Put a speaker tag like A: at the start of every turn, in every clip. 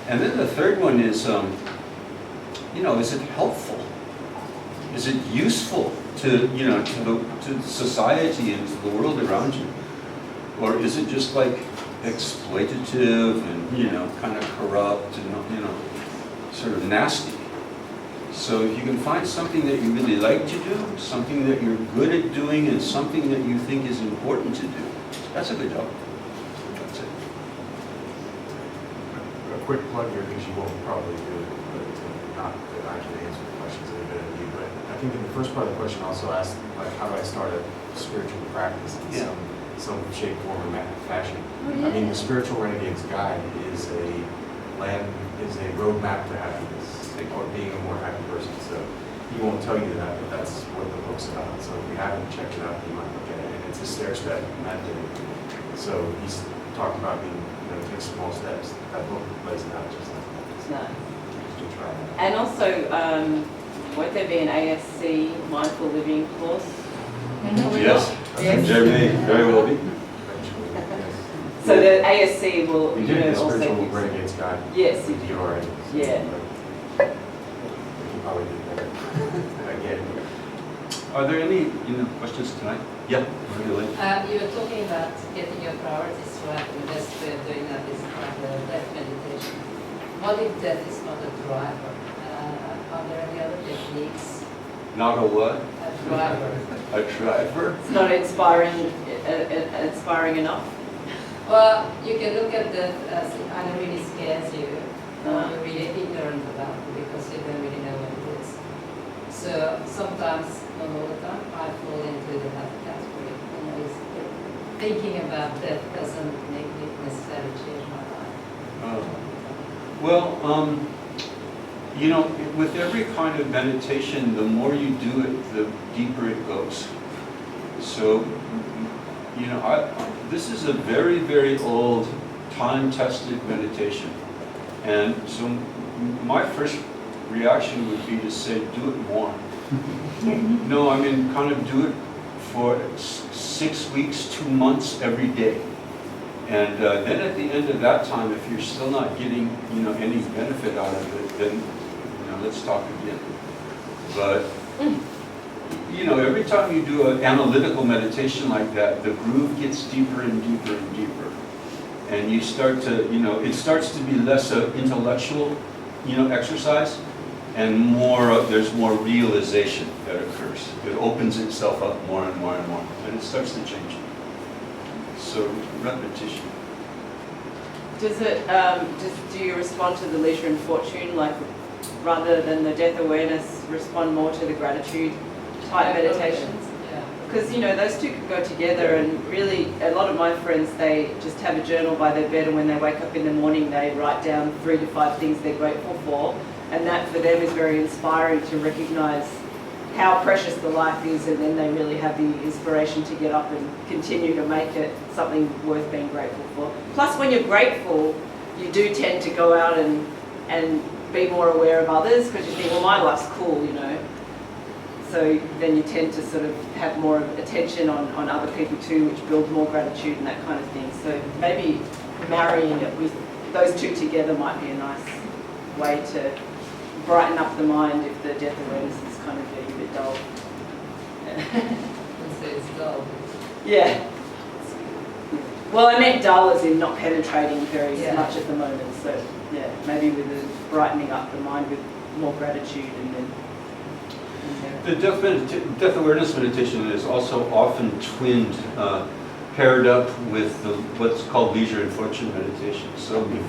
A: And then the third one is, you know, is it helpful? Is it useful to, you know, to society and to the world around you? Or is it just like exploitative and, you know, kind of corrupt and, you know, sort of nasty? So if you can find something that you really like to do, something that you're good at doing, and something that you think is important to do, that's a good job. That's it.
B: A quick plug here, because you won't probably do it, but not that I can answer the questions that are better than you. But I think in the first part of the question also asked, like, how do I start a spiritual practice in some shape, form, or fashion?
C: Oh, yeah.
B: I mean, the Spiritual Renegade's Guide is a roadmap to happiness, or being a more happy person. So he won't tell you that, but that's what the book's about. So if you haven't checked it out, you might look at it. And it's a stair-step method. So he's talking about being, you know, take small steps. That book lays it out just like that.
C: No.
B: Just to try that.
C: And also, won't there be an ASC mindful living course?
A: Yes.
C: Yes.
A: There may very well be.
B: Eventually, yes.
C: So the ASC will,
B: We
C: you
B: did
C: know,
B: the
C: also
B: Spiritual
C: use-
B: Renegade's Guide.
C: Yes.
B: We did already.
C: Yeah.
B: But we can probably do better. Again.
A: Are there any, you know, questions tonight? Yeah, really.
D: You were talking about getting your priorities right, and the best way of doing that is like the death meditation. What if death is not a driver? Are there any other techniques?
A: Not a what?
D: A driver.
A: A driver?
C: It's not inspiring enough.
D: Well, you can look at death as it either really scares you, or you're really ignorant about it because you don't really know what it is. So sometimes, not all the time, I fall into the latter category. You know, thinking about death doesn't make me necessarily change my life.
A: Well, you know, with every kind of meditation, the more you do it, the deeper it goes. So, you know, this is a very, very old, time-tested meditation. And so my first reaction would be to say, do it more. No, I mean, kind of do it for 6 weeks, 2 months, every day. And then at the end of that time, if you're still not getting, you know, any benefit out of it, then, you know, let's talk again. But, you know, every time you do an analytical meditation like that, the groove gets deeper and deeper and deeper. And you start to, you know, it starts to be less of intellectual, you know, exercise, and more of, there's more realization that occurs. It opens itself up more and more and more, and it starts to change. So repetition.
C: Does it? Do you respond to the leisure and fortune, like rather than the death awareness, respond more to the gratitude type meditations?
D: Yeah.
C: Because, you know, those two can go together, and really a lot of my friends, they just have a journal by their bed, and when they wake up in the morning they write down 3 to 5 things they're grateful for, and that for them is very inspiring to recognise how precious the life is, and then they really have the inspiration to get up and continue to make it something worth being grateful for. Plus, when you're grateful, you do tend to go out and be more aware of others, because you think, well, my life's cool, you know. So then you tend to sort of have more attention on other people too, which builds more gratitude and that kind of thing. So maybe marrying it with those two together might be a nice way to brighten up the mind if the death awareness is kind of getting a bit dull.
D: And so it's dull.
C: Yeah. Well, I meant dull as in not penetrating very
D: Yeah.
C: much at the moment. So yeah, maybe with the brightening up the mind with more gratitude and then.
A: The death awareness meditation is also often twinned, paired up with what's called leisure and fortune meditation. So, if,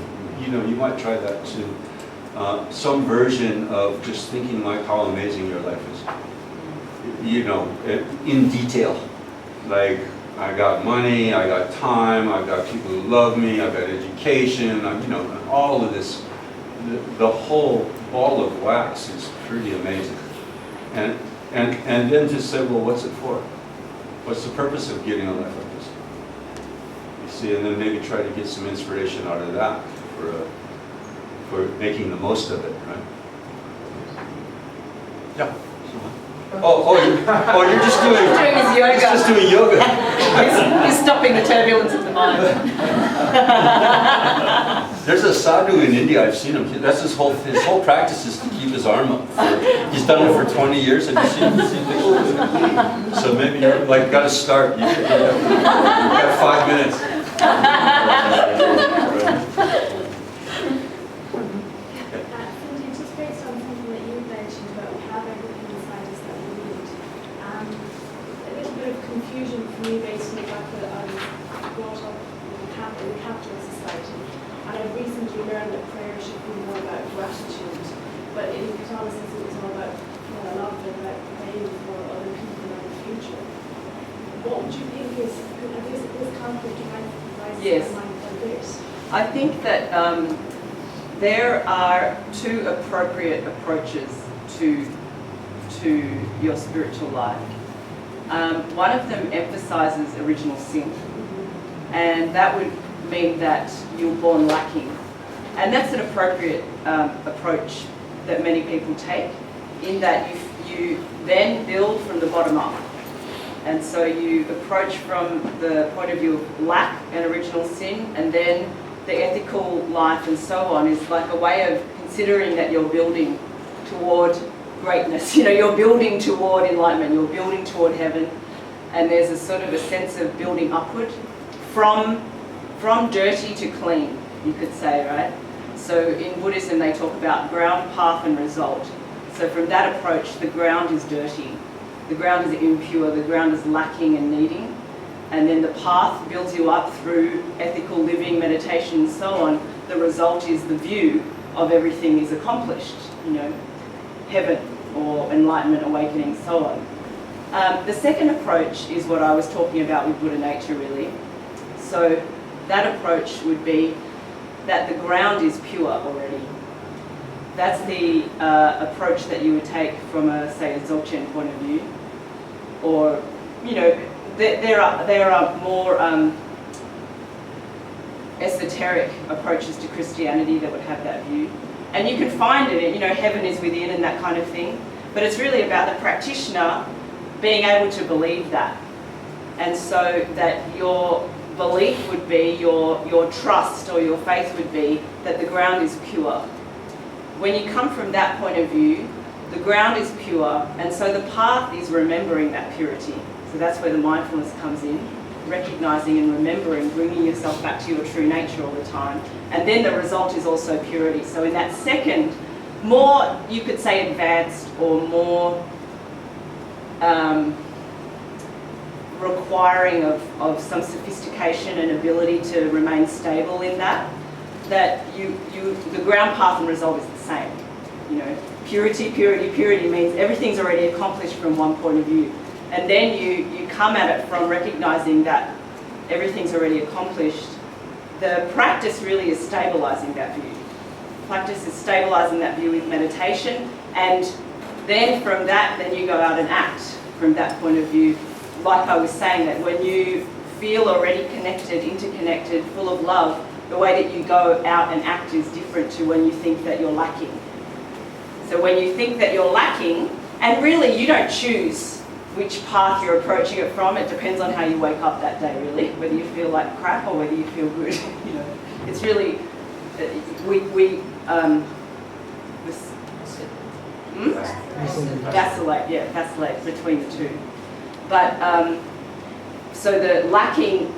A: you know, you might try that too. Some version of just thinking like how amazing your life is. You know, in detail. Like, I got money, I got time, I got people who love me, I got education, you know, all of this. The whole ball of wax is pretty amazing. And then to say, well, what's it for? What's the purpose of getting a life like this? You see, and then maybe try to get some inspiration out of that for making the most of it, right? Yeah. You're just doing.
C: He's doing his yoga.
A: He's just doing yoga.
C: He's stopping the turbulence of the mind.
A: There's a sadhu in India, I've seen him. That's his whole practice is to keep his arm up. He's done it for 20 years. Have you seen pictures? So maybe you're like, got to start. You've got 5 minutes.
E: Cindy, just based on something that you mentioned about we have everything inside us that we need, a little bit of confusion for me based on the fact that I was brought up in a capitalist society, and I've recently learned that prayer should be more about gratitude, but in Catholicism it's all about, a lot of it about praying for other people in the future. What would you think is this conflict arises
C: Yes.
E: in mind like this?
C: I think that there are two appropriate approaches to your spiritual life. One of them emphasizes original sin, and that would mean that you're born lacking. And that's an appropriate approach that many people take, in that you then build from the bottom up. And so you approach from the point of view of lack and original sin, and then the ethical life and so on is like a way of considering that you're building toward greatness. You're building toward enlightenment, you're building toward heaven, and there's a sort of a sense of building upward from dirty to clean, you could say, right? So in Buddhism they talk about ground, path and result. So from that approach, the ground is dirty, the ground is impure, the ground is lacking and needing, and then the path builds you up through ethical living, meditation and so on. The result is the view of everything is accomplished, heaven or enlightenment, awakening, so on. The second approach is what I was talking about with Buddha nature, really. So that approach would be that the ground is pure already. That's the approach that you would take from say a Dzogchen point of view, or there are more esoteric approaches to Christianity that would have that view, and you can find it. Heaven is within and that kind of thing. But it's really about the practitioner being able to believe that, and so that your belief would be, your trust or your faith would be that the ground is pure. When you come from that point of view, the ground is pure, and so the path is remembering that purity. So that's where the mindfulness comes in, recognizing and remembering, bringing yourself back to your true nature all the time. And then the result is also purity. So in that second, more, you could say advanced or more requiring of some sophistication and ability to remain stable in that the ground path and result is the same. Purity, purity, purity means everything's already accomplished from one point of view. And then you come at it from recognizing that everything's already accomplished. The practice really is stabilizing that view. Practice is stabilizing that view with meditation, and then from that, then you go out and act from that point of view. Like I was saying, that when you feel already connected, interconnected, full of love, the way that you go out and act is different to when you think that you're lacking. So when you think that you're lacking, and really you don't choose which path you're approaching it from, it depends on how you wake up that day, really, whether you feel like crap or whether you feel good. It's really, vacillate between the two. But so the lacking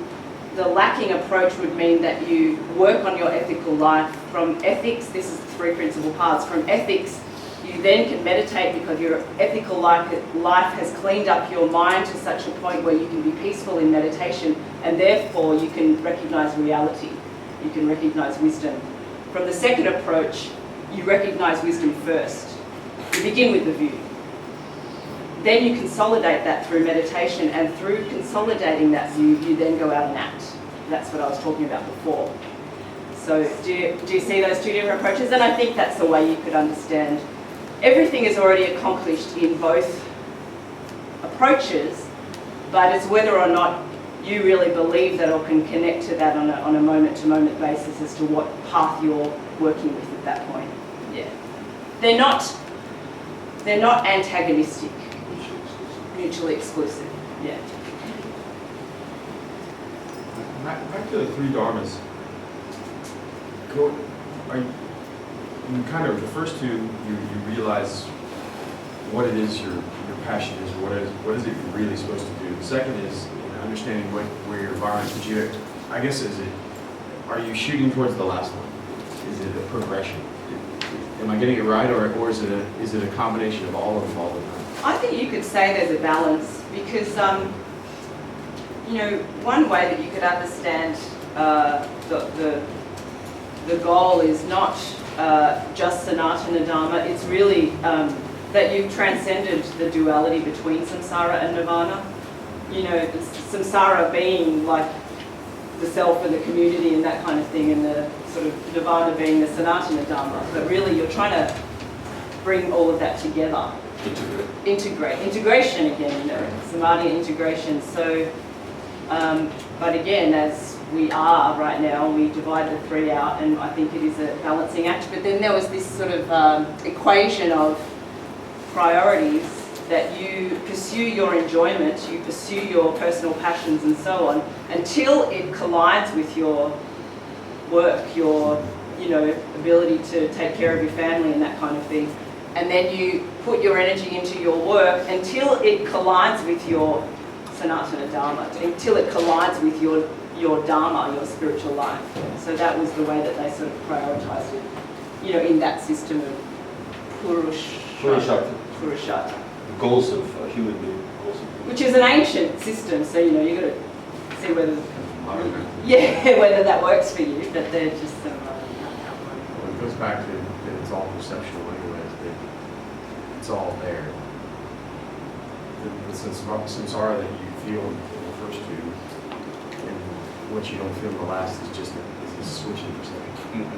C: approach would mean that you work on your ethical life. From ethics, this is the three principal paths. From ethics, you then can meditate because your ethical life has cleaned up your mind to such a point where you can be peaceful in meditation, and therefore you can recognize reality. You can recognize wisdom. From the second approach, you recognize wisdom first. You begin with the view. Then you consolidate that through meditation, and through consolidating that view, you then go out and act. That's what I was talking about before. So do you see those two different approaches? And I think that's the way you could understand. Everything is already accomplished in both approaches, but it's whether or not you really believe that or can connect to that on a moment-to-moment basis as to what path you're working with at that point. Yeah. They're not antagonistic. Mutually exclusive. Yeah.
B: Back to the three dharmas. are you, kind of the first two, you realize what it is your passion is, what is it you're really supposed to do. The second is understanding where your environment, but I guess are you shooting towards the last one? Is it a progression? Am I getting it right, or is it a combination of all of them all the time?
C: I think you could say there's a balance because, one way that you could understand the goal is not just Sanatana Dharma, it's really that you've transcended the duality between samsara and nirvana. Samsara being like the self and the community and that kind of thing, and the sort of nirvana being the Sanatana Dharma. But really you're trying to bring all of that together. Integration again, samadhi integration. So, but again, as we are right now, we divide the three out, and I think it is a balancing act. But then there was this sort of equation of priorities that you pursue your enjoyment, you pursue your personal passions and so on, until it collides with your work, your ability to take care of your family and that kind of thing. And then you put your energy into your work until it collides with your Sanatana Dharma, until it collides with your Dharma, your spiritual life. So that was the way that they sort of prioritized it, in that system of Purushata.
A: The goals of human being.
C: Which is an ancient system, so you've got to see whether whether that works for you, but they're just some
B: Well, it goes back to that it's all perceptual anyways, that it's all there. The samsara that you feel in the first two, and what you don't feel in the last is just a switch in perception.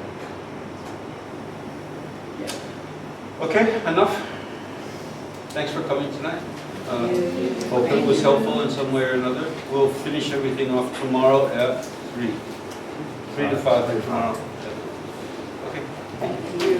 A: Okay, enough. Thanks for coming tonight. Hope it was helpful in some way or another. We'll finish everything off tomorrow at 3. 3 to 5 tomorrow. Okay.
C: Thank you.